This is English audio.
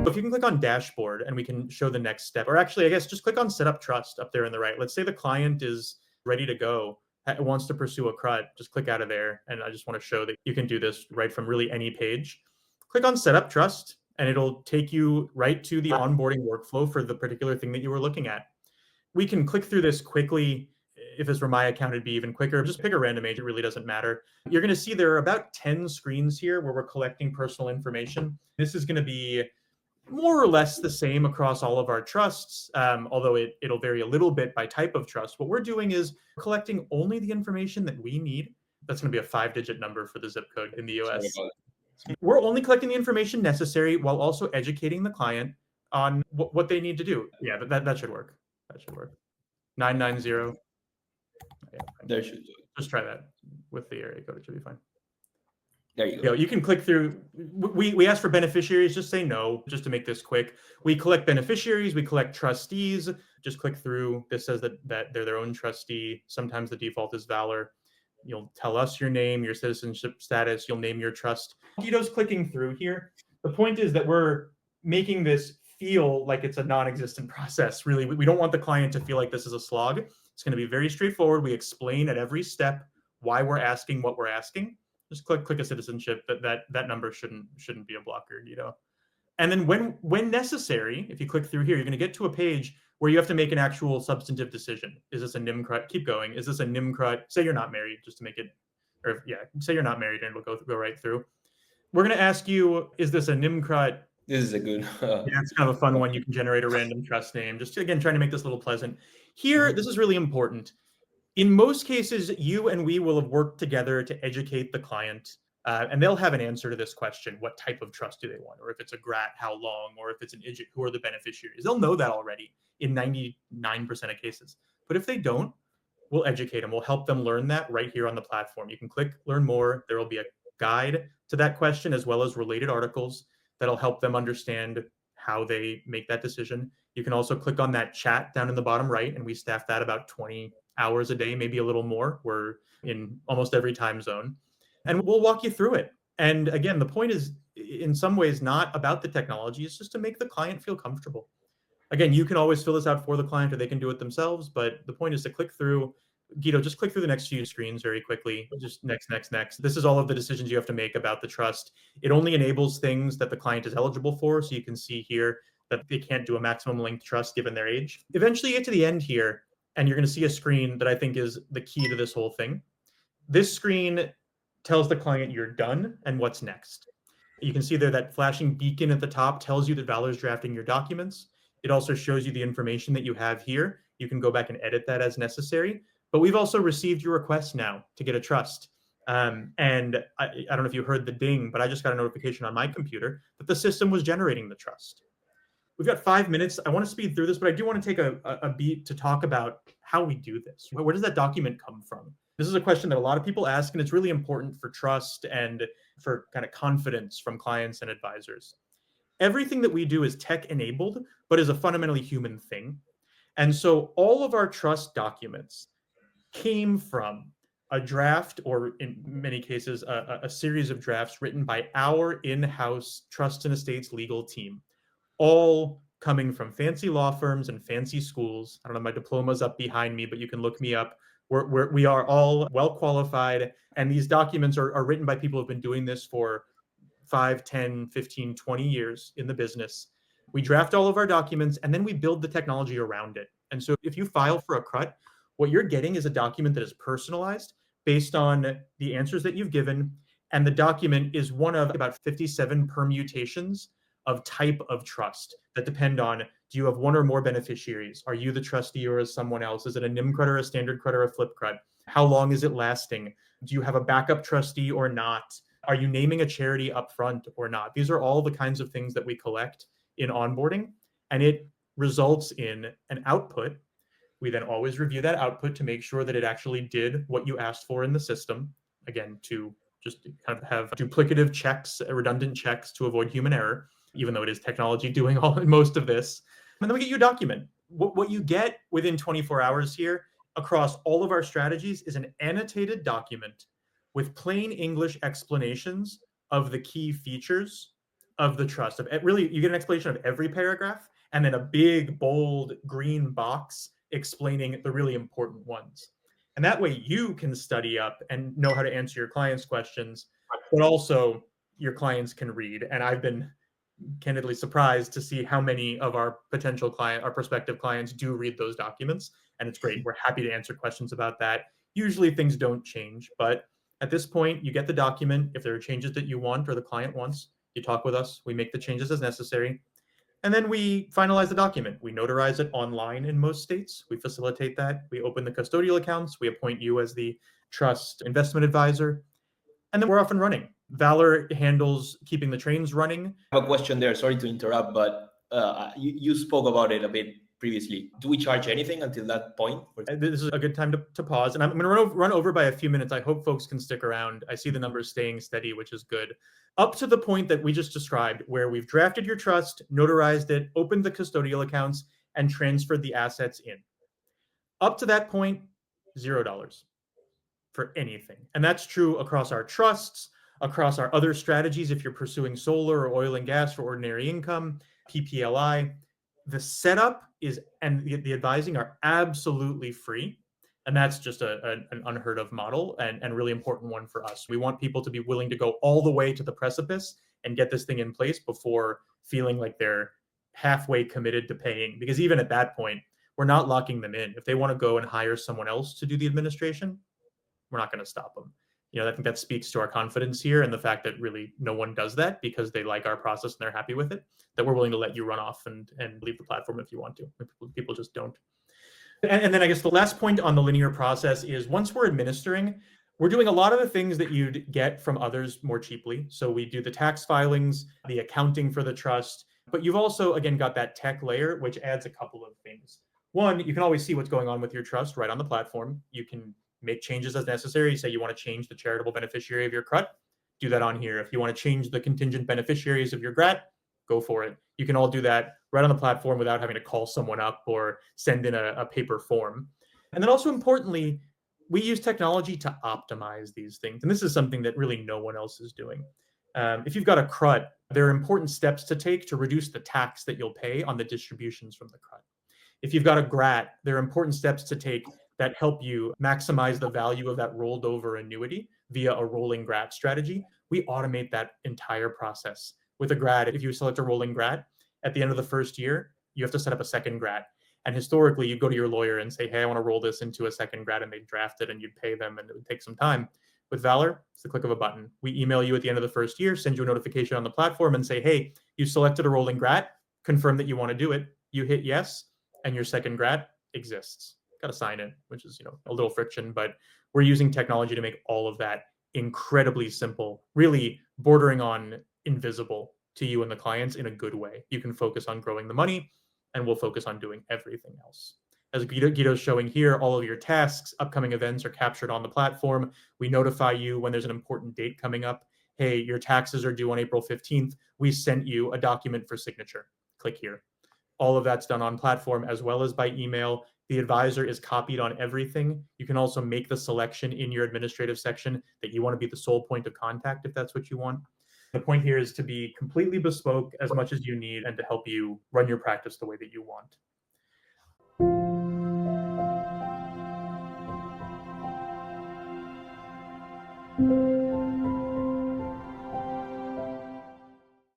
If you can click on dashboard and we can show the next step, or actually, I guess just click on set up trust up there on the right. Let's say the client is ready to go, wants to pursue a CRUD, just click out of there. And I just want to show that you can do this right from really any page. Click on set up trust and it'll take you right to the onboarding workflow for the particular thing that you were looking at. We can click through this quickly. If this were my account, it'd be even quicker. Just pick a random age, it really doesn't matter. You're going to see there are about 10 screens here where we're collecting personal information. This is going to be more or less the same across all of our trusts, although it'll vary a little bit by type of trust. What we're doing is collecting only the information that we need. That's going to be a 5-digit number for the zip code in the US. We're only collecting the information necessary while also educating the client on what they need to do. Yeah, that should work. That should work. 990. Yeah, there should do it. Just try that with the area code. It should be fine. There you go. You can click through. We ask for beneficiaries. Just say no, just to make this quick. We collect beneficiaries. We collect trustees. Just click through. This says that they're their own trustee. Sometimes the default is Valur. You'll tell us your name, your citizenship status. You'll name your trust. Guido's clicking through here. The point is that we're making this feel like it's a non-existent process. Really, we don't want the client to feel like this is a slog. It's going to be very straightforward. We explain at every step why we're asking what we're asking. Just click a citizenship. That number shouldn't be a blocker, And then when necessary, if you click through here, you're going to get to a page where you have to make an actual substantive decision. Is this a NIM CRUD? Keep going. Is this a NIM CRUD? Say you're not married, just to make it, say you're not married, and it'll go right through. We're going to ask you, is this a NIM CRUD? This is a good. It's kind of a fun one. You can generate a random trust name. Just again, trying to make this a little pleasant. Here, this is really important. In most cases, you and we will have worked together to educate the client, and they'll have an answer to this question. What type of trust do they want? Or if it's a GRAT, how long? Or if it's an IJIT, who are the beneficiaries? They'll know that already in 99% of cases. But if they don't, we'll educate them. We'll help them learn that right here on the platform. You can click Learn More. There will be a guide to that question as well as related articles that'll help them understand how they make that decision. You can also click on that chat down in the bottom right, and we staff that about 20 hours a day, maybe a little more. We're in almost every time zone, and we'll walk you through it. And again, the point is in some ways not about the technology. It's just to make the client feel comfortable. Again, you can always fill this out for the client or they can do it themselves, but the point is to click through. Guido, just click through the next few screens very quickly. Just next. This is all of the decisions you have to make about the trust. It only enables things that the client is eligible for. So you can see here that they can't do a maximum length trust given their age. Eventually you get to the end here, and you're going to see a screen that I think is the key to this whole thing. This screen tells the client you're done and what's next. You can see there that flashing beacon at the top tells you that Valur is drafting your documents. It also shows you the information that you have here. You can go back and edit that as necessary. But we've also received your request now to get a trust. And I don't know if you heard the ding, but I just got a notification on my computer that the system was generating the trust. We've got 5 minutes. I want to speed through this, but I do want to take a beat to talk about how we do this. Where does that document come from? This is a question that a lot of people ask, and it's really important for trust and for kind of confidence from clients and advisors. Everything that we do is tech-enabled, but is a fundamentally human thing. And so all of our trust documents came from a draft, or in many cases, a series of drafts written by our in-house trust and estates legal team, all coming from fancy law firms and fancy schools. I don't know, my diploma's up behind me, but you can look me up. We are all well qualified, and these documents are written by people who've been doing this for 5, 10, 15, 20 years in the business. We draft all of our documents, and then we build the technology around it. And so if you file for a CRUD, what you're getting is a document that is personalized based on the answers that you've given. And the document is one of about 57 permutations of type of trust that depend on, do you have one or more beneficiaries? Are you the trustee or is someone else? Is it a NIM CRUD or a standard CRUD or a flip CRUD? How long is it lasting? Do you have a backup trustee or not? Are you naming a charity upfront or not? These are all the kinds of things that we collect in onboarding, and it results in an output. We then always review that output to make sure that it actually did what you asked for in the system. Again, to just kind of have duplicative checks, redundant checks to avoid human error, even though it is technology doing most of this. And then we get you a document. What you get within 24 hours here across all of our strategies is an annotated document with plain English explanations of the key features of the trust. Really, you get an explanation of every paragraph, and then a big, bold green box explaining the really important ones. And that way you can study up and know how to answer your clients' questions, but also your clients can read. And I've been candidly surprised to see how many of our our prospective clients do read those documents. And it's great. We're happy to answer questions about that. Usually things don't change, but at this point, you get the document. If there are changes that you want or the client wants, you talk with us. We make the changes as necessary. And then we finalize the document. We notarize it online in most states. We facilitate that. We open the custodial accounts. We appoint you as the trust investment advisor. And then we're off and running. Valur handles keeping the trains running. I have a question there. Sorry to interrupt, but you spoke about it a bit previously. Do we charge anything until that point? This is a good time to pause. And I'm going to run over by a few minutes. I hope folks can stick around. I see the numbers staying steady, which is good. Up to the point that we just described, where we've drafted your trust, notarized it, opened the custodial accounts, and transferred the assets in. Up to that point, $0 for anything. And that's true across our trusts, across our other strategies. If you're pursuing solar or oil and gas for ordinary income, PPLI, the setup and the advising are absolutely free. And that's just an unheard of model and really important one for us. We want people to be willing to go all the way to the precipice and get this thing in place before feeling like they're halfway committed to paying. Because even at that point, we're not locking them in. If they want to go and hire someone else to do the administration, we're not going to stop them. I think that speaks to our confidence here and the fact that really no one does that because they like our process and they're happy with it, that we're willing to let you run off and leave the platform if you want to. People just don't. And then I guess the last point on the linear process is once we're administering, we're doing a lot of the things that you'd get from others more cheaply. So we do the tax filings, the accounting for the trust, but you've also, again, got that tech layer, which adds a couple of things. One, you can always see what's going on with your trust right on the platform. You can make changes as necessary. You say you want to change the charitable beneficiary of your CRUT, do that on here. If you want to change the contingent beneficiaries of your GRAT, go for it. You can all do that right on the platform without having to call someone up or send in a paper form. And then also importantly, we use technology to optimize these things. And this is something that really no one else is doing. If you've got a CRUT, there are important steps to take to reduce the tax that you'll pay on the distributions from the CRUT. If you've got a GRAT, there are important steps to take that help you maximize the value of that rolled over annuity via a rolling GRAT strategy. We automate that entire process. With a GRAT, if you select a rolling GRAT, at the end of the first year, you have to set up a second GRAT. And historically, you go to your lawyer and say, hey, I want to roll this into a second GRAT, and they draft it and you'd pay them and it would take some time. With Valur, it's the click of a button. We email you at the end of the first year, send you a notification on the platform and say, hey, you selected a rolling GRAT, confirm that you want to do it. You hit yes, and your second GRAT exists. Got to sign it, which is a little friction, but we're using technology to make all of that incredibly simple, really bordering on invisible to you and the clients in a good way. You can focus on growing the money, and we'll focus on doing everything else. As Guido's showing here, all of your tasks, upcoming events are captured on the platform. We notify you when there's an important date coming up. Hey, your taxes are due on April 15th. We sent you a document for signature. Click here. All of that's done on platform as well as by email. The advisor is copied on everything. You can also make the selection in your administrative section that you want to be the sole point of contact if that's what you want. The point here is to be completely bespoke as much as you need and to help you run your practice the way that you want.